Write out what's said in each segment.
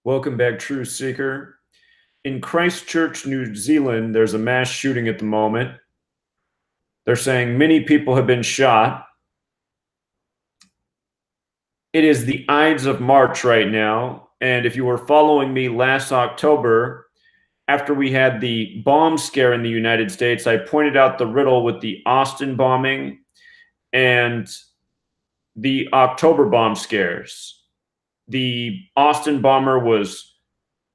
Welcome back, Truth Seeker. In Christchurch, New Zealand, there's a mass shooting at the moment. They're saying many people have been shot. It is the Ides of March right now. And if you were following me last October, after we had the bomb scare in the United States, I pointed out the riddle with the Austin bombing and the October bomb scares. The Austin bomber was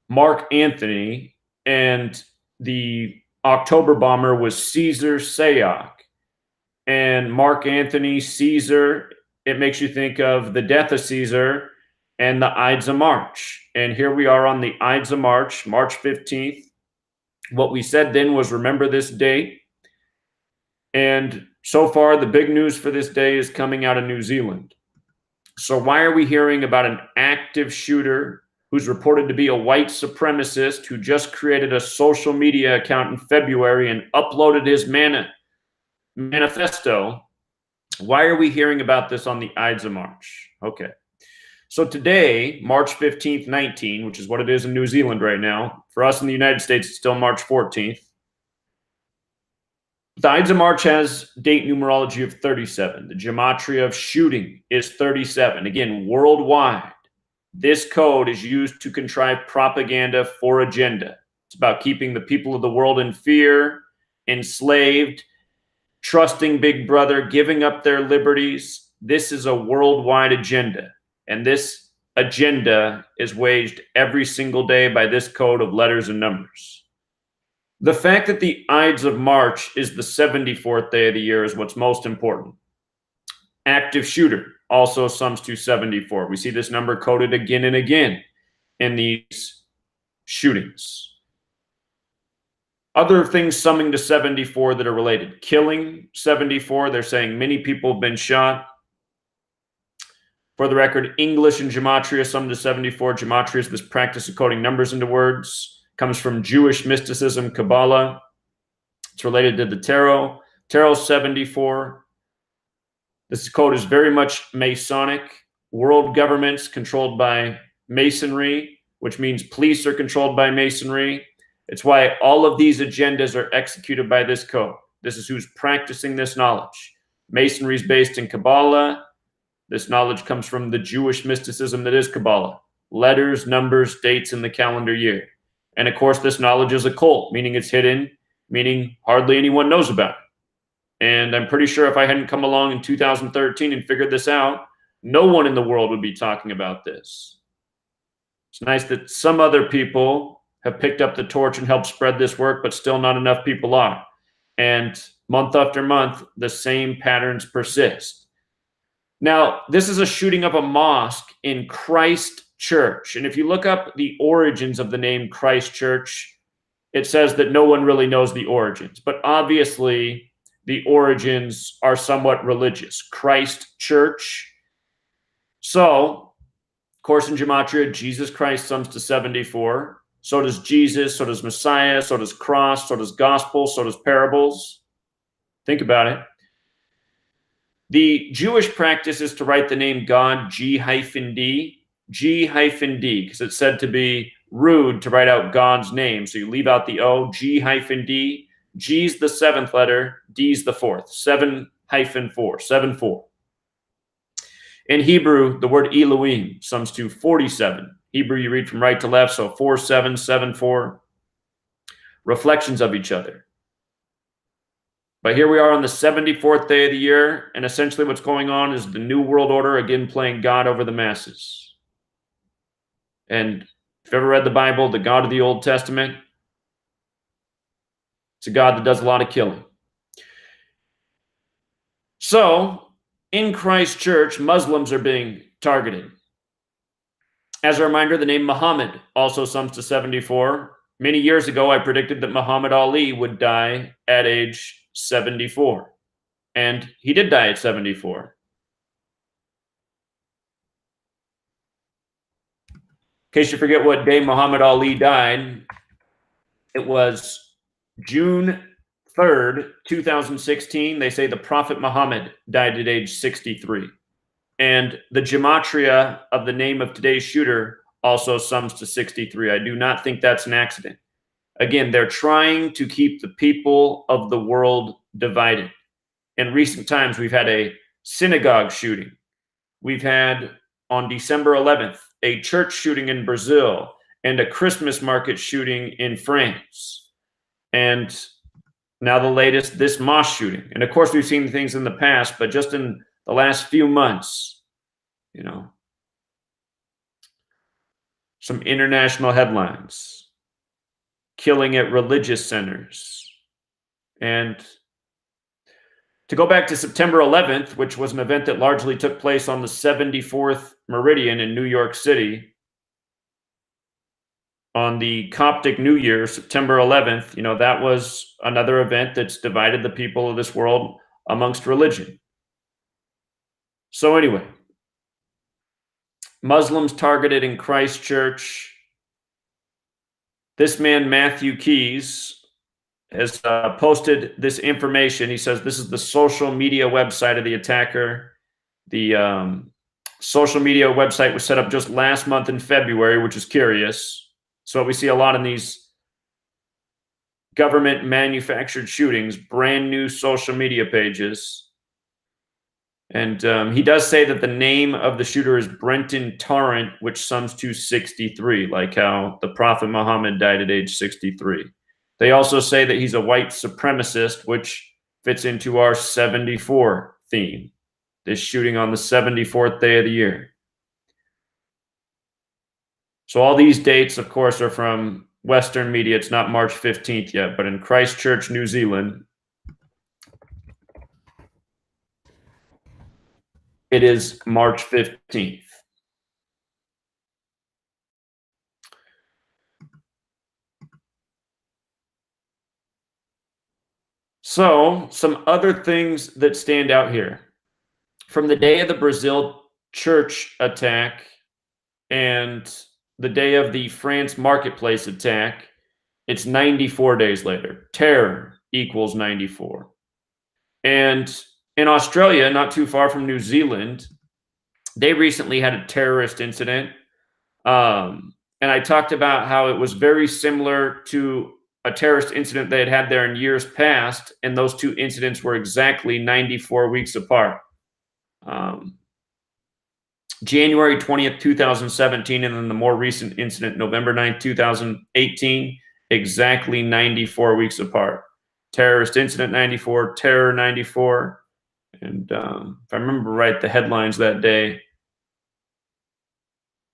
Mark Anthony, and the October bomber was Caesar Sayoc. And Mark Anthony, Caesar, it makes you think of the death of Caesar and the Ides of March. And here we are on the Ides of March, March 15th. What we said then was remember this date. And so far, the big news for this day is coming out of New Zealand. So why are we hearing about an active shooter who's reported to be a white supremacist who just created a social media account in February and uploaded his manifesto? Why are we hearing about this on the Ides of March? Okay. So today, March 15th, 19, which is what it is in New Zealand right now. For us in the United States, it's still March 14th. The Ides of March has date numerology of 37. The gematria of shooting is 37. Again, worldwide. This code is used to contrive propaganda for agenda. It's about keeping the people of the world in fear, enslaved, trusting Big Brother, giving up their liberties. This is a worldwide agenda. And this agenda is waged every single day by this code of letters and numbers. The fact that the Ides of March is the 74th day of the year is what's most important. Active shooter also sums to 74. We see this number coded again and again in these shootings. Other things summing to 74 that are related. Killing, 74. They're saying many people have been shot. For the record, English and gematria sum to 74. Gematria is this practice of coding numbers into words. Comes from Jewish mysticism, Kabbalah. It's related to the tarot. Tarot 74. This code is very much Masonic. World governments controlled by Masonry, which means police are controlled by Masonry. It's why all of these agendas are executed by this code. This is who's practicing this knowledge. Masonry is based in Kabbalah. This knowledge comes from the Jewish mysticism that is Kabbalah. Letters, numbers, dates in the calendar year. And of course, this knowledge is occult, meaning it's hidden, meaning hardly anyone knows about it. And I'm pretty sure if I hadn't come along in 2013 and figured this out, no one in the world would be talking about this. It's nice that some other people have picked up the torch and helped spread this work, but still not enough people are. And month after month, the same patterns persist. Now, this is a shooting of a mosque in Christchurch. And if you look up the origins of the name Christchurch, it says that no one really knows the origins. But obviously, the origins are somewhat religious. Christchurch. So, of course, in gematria, Jesus Christ sums to 74. So does Jesus, so does Messiah, so does cross, so does gospel, so does parables. Think about it. The Jewish practice is to write the name God G-D, G-D, because it's said to be rude to write out God's name. So you leave out the O, G-D. G's the seventh letter, D's the fourth. 7-4, 7-4. In Hebrew, the word Elohim sums to 47. Hebrew, you read from right to left, so 4-7, 7-4. Reflections of each other. But here we are on the 74th day of the year, and essentially what's going on is the New World Order again playing God over the masses. And if you've ever read the Bible, the God of the Old Testament, it's a God that does a lot of killing. So, in Christchurch, Muslims are being targeted. As a reminder, the name Muhammad also sums to 74. Many years ago, I predicted that Muhammad Ali would die at age 74. And he did die at 74. In case you forget what day Muhammad Ali died, it was June 3rd, 2016. They say the Prophet Muhammad died at age 63. And the gematria of the name of today's shooter also sums to 63. I do not think that's an accident. Again, they're trying to keep the people of the world divided. In recent times, we've had a synagogue shooting. We've had, on December 11th, a church shooting in Brazil and a Christmas market shooting in France. And now the latest, this mosque shooting. And of course, we've seen things in the past, but just in the last few months, you know, some international headlines, killing at religious centers. And to go back to September 11th, which was an event that largely took place on the 74th meridian in New York City, on the Coptic New Year, September 11th, you know, that was another event that's divided the people of this world amongst religion. So anyway, Muslims targeted in Christchurch. This man, Matthew Keys, has posted this information. He says this is the social media website of the attacker. The social media website was set up just last month in February, which is curious. So we see a lot in these government manufactured shootings, brand new social media pages. And he does say that the name of the shooter is Brenton Tarrant, which sums to 63, like how the Prophet Muhammad died at age 63. They also say that he's a white supremacist, which fits into our 74 theme, this shooting on the 74th day of the year. So all these dates, of course, are from Western media. It's not March 15th yet, but in Christchurch, New Zealand, it is March 15th. So, some other things that stand out here. From the day of the Brazil church attack and the day of the France marketplace attack, it's 94 days later. Terror equals 94. And in Australia, not too far from New Zealand, they recently had a terrorist incident. And I talked about how it was very similar to a terrorist incident they had had there in years past, and those two incidents were exactly 94 weeks apart. January 20th, 2017, and then the more recent incident, November 9th, 2018, exactly 94 weeks apart. Terrorist incident 94, terror 94. And if I remember right, the headlines that day,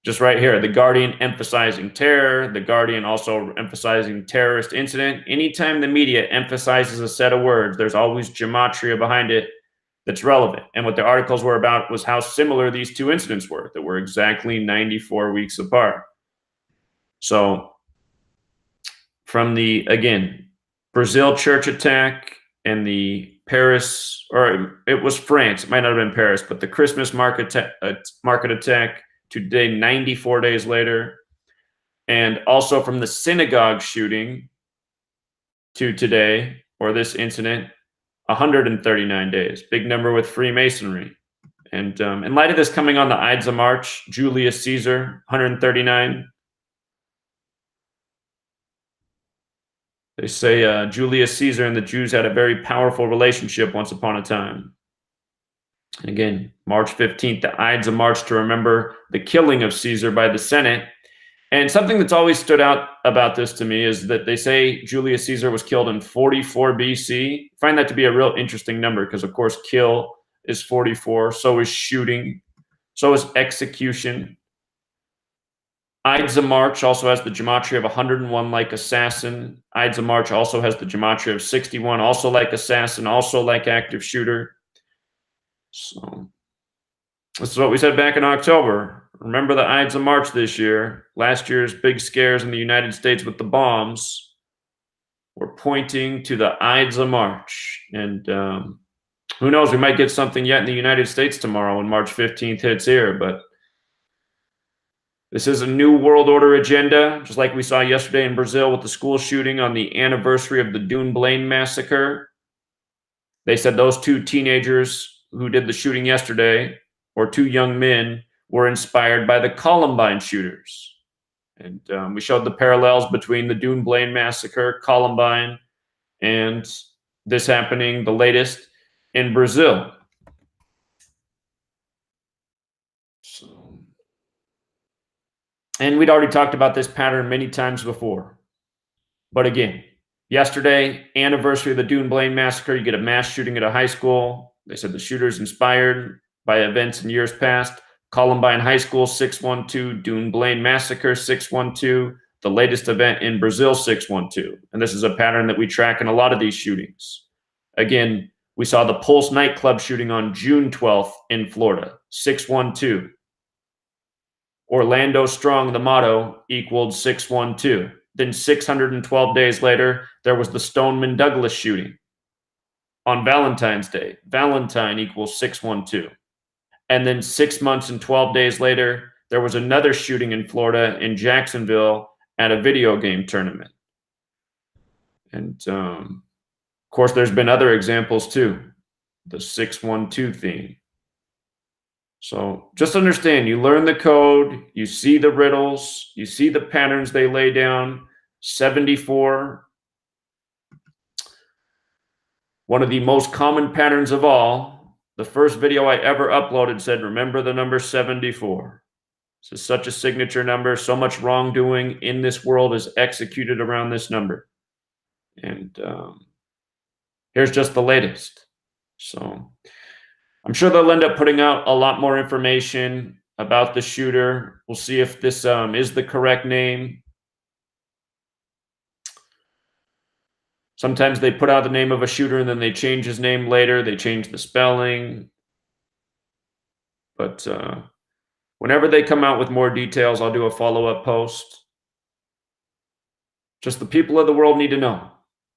just right here, The Guardian emphasizing terror, The Guardian also emphasizing terrorist incident. Anytime the media emphasizes a set of words, there's always gematria behind it that's relevant. And what the articles were about was how similar these two incidents were, that were exactly 94 weeks apart. So from the, again, Brazil church attack and the Paris, or it was France, it might not have been Paris, but the Christmas market attack today, 94 days later, and also from the synagogue shooting to today, or this incident, 139 days. Big number with Freemasonry. And in light of this coming on the Ides of March, Julius Caesar, 139. They say Julius Caesar and the Jews had a very powerful relationship once upon a time. And again, March 15th, the Ides of March, to remember the killing of Caesar by the Senate. And something that's always stood out about this to me is that they say Julius Caesar was killed in 44 BC. I find that to be a real interesting number because, of course, kill is 44. So is shooting. So is execution. Ides of March also has the gematria of 101, like assassin. Ides of March also has the gematria of 61, also like assassin, also like active shooter. So this is what we said back in October. Remember the Ides of March this year. Last year's big scares in the United States with the bombs were pointing to the Ides of March. And who knows, we might get something yet in the United States tomorrow when March 15th hits here. But this is a new world order agenda, just like we saw yesterday in Brazil with the school shooting on the anniversary of the Dune Blaine massacre. They said those two teenagers who did the shooting yesterday, or two young men, were inspired by the Columbine shooters. And we showed the parallels between the Dune Blaine massacre, Columbine, and this happening, the latest, in Brazil. So, and we'd already talked about this pattern many times before. But again, yesterday, anniversary of the Dune Blaine massacre, you get a mass shooting at a high school. They said the shooter's inspired by events in years past. Columbine High School, 612. Dune Blaine massacre, 612. The latest event in Brazil, 612. And this is a pattern that we track in a lot of these shootings. Again, we saw the Pulse nightclub shooting on June 12th in Florida, 612. Orlando Strong, the motto, equaled 612. Then 612 days later, there was the Stoneman Douglas shooting on Valentine's Day. Valentine equals 612. And then 6 months and 12 days later, there was another shooting in Florida, in Jacksonville, at a video game tournament. And of course, there's been other examples too, the 612 theme. So just understand, you learn the code, you see the riddles, you see the patterns they lay down. 74, one of the most common patterns of all. The first video I ever uploaded said, remember the number 74. This is such a signature number. So much wrongdoing in this world is executed around this number. And here's just the latest. So I'm sure they'll end up putting out a lot more information about the shooter. We'll see if this is the correct name. Sometimes they put out the name of a shooter and then they change his name later. They change the spelling. But whenever they come out with more details, I'll do a follow-up post. Just the people of the world need to know.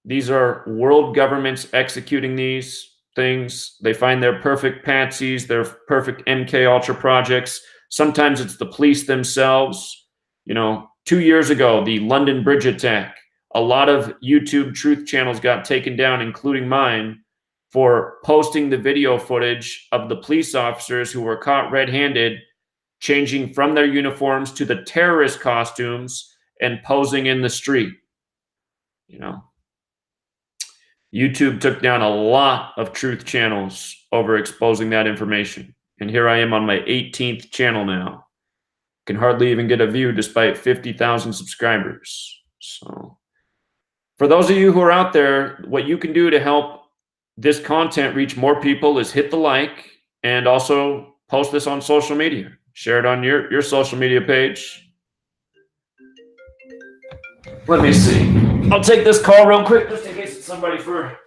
These are world governments executing these things. They find their perfect patsies, their perfect MK Ultra projects. Sometimes it's the police themselves. You know, 2 years ago, the London Bridge attack, a lot of YouTube truth channels got taken down, including mine, for posting the video footage of the police officers who were caught red-handed, changing from their uniforms to the terrorist costumes and posing in the street. You know, YouTube took down a lot of truth channels over exposing that information. And here I am on my 18th channel now. Can hardly even get a view despite 50,000 subscribers. So for those of you who are out there, what you can do to help this content reach more people is hit the like and also post this on social media. Share it on your social media page. Let me see. I'll take this call real quick just in case it's somebody for...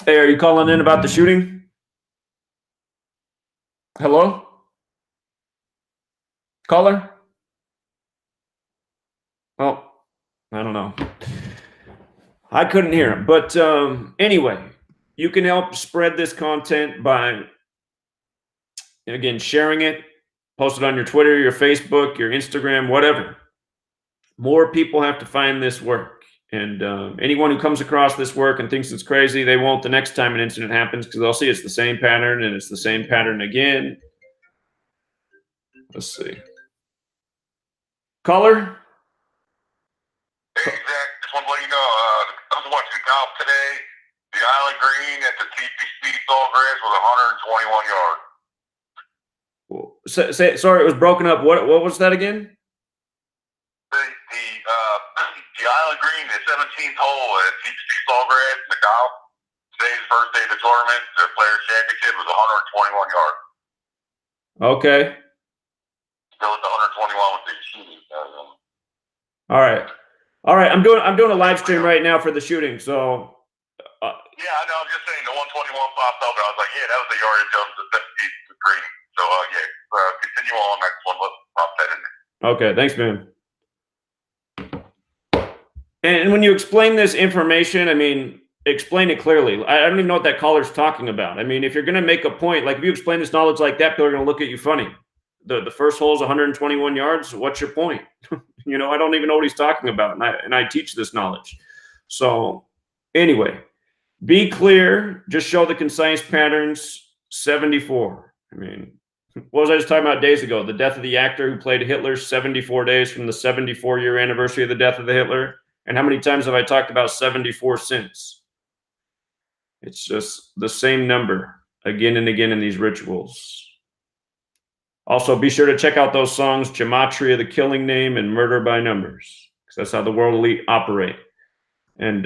Hey, are you calling in about the shooting? Hello? Caller? Well, I don't know. I couldn't hear him. But anyway, you can help spread this content by, again, sharing it, post it on your Twitter, your Facebook, your Instagram, whatever. More people have to find this work. And anyone who comes across this work and thinks it's crazy, they won't the next time an incident happens, because they'll see it's the same pattern and it's the same pattern again. Let's see. Caller? Hey, Zach, just want to let you know, I was watching golf today. The Island Green at the TPC Sawgrass was 121 yards. Sorry, it was broken up. What was that again? The Island Green, the 17th hole at TPC Sawgrass in the golf. Today's the first day of the tournament. The Players' Championship was 121 yards. Okay. Still at the 121 with the shooting. All right. I'm doing a live stream right now for the shooting. So. Yeah, I know. I'm just saying the 121 popped up, and I was like, yeah, that was the yardage of the 17th green. So continue on next one. Let's pop that in there. Okay. Thanks, man. And when you explain this information, I mean, explain it clearly. I don't even know what that caller's talking about. I mean, if you're going to make a point, like if you explain this knowledge like that, people are going to look at you funny. The first hole is 121 yards. What's your point? You know, I don't even know what he's talking about. And I teach this knowledge. So anyway, be clear. Just show the concise patterns. 74. I mean, what was I just talking about days ago? The death of the actor who played Hitler, 74 days from the 74-year anniversary of the death of the Hitler. And how many times have I talked about 74 since? It's just the same number again and again in these rituals. Also, be sure to check out those songs, Gematria, the Killing Name, and Murder by Numbers, because that's how the world elite operate. And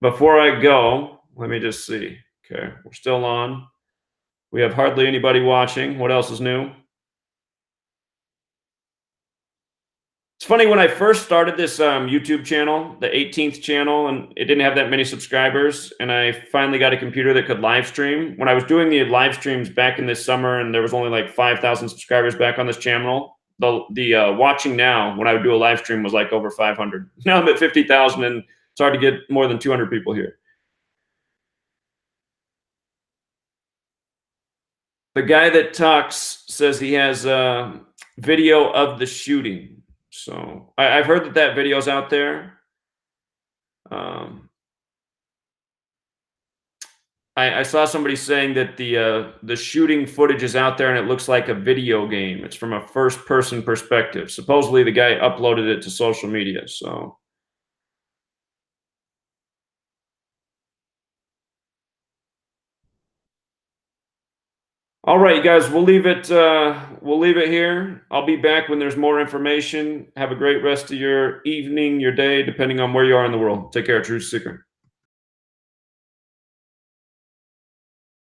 before I go, let me just see. Okay, we're still on. We have hardly anybody watching. What else is new? It's funny, when I first started this YouTube channel, the 18th channel, and it didn't have that many subscribers, and I finally got a computer that could live stream. When I was doing the live streams back in this summer, and there was only like 5,000 subscribers back on this channel, the watching now, when I would do a live stream, was like over 500. Now I'm at 50,000, and it's hard to get more than 200 people here. The guy that talks says he has a video of the shooting. So I've heard that video's out there. I saw somebody saying that the shooting footage is out there and it looks like a video game. It's from a first-person perspective. Supposedly the guy uploaded it to social media. So all right, you guys, we'll leave it here. I'll be back when there's more information. Have a great rest of your evening, your day, depending on where you are in the world. Take care. Truth Seeker.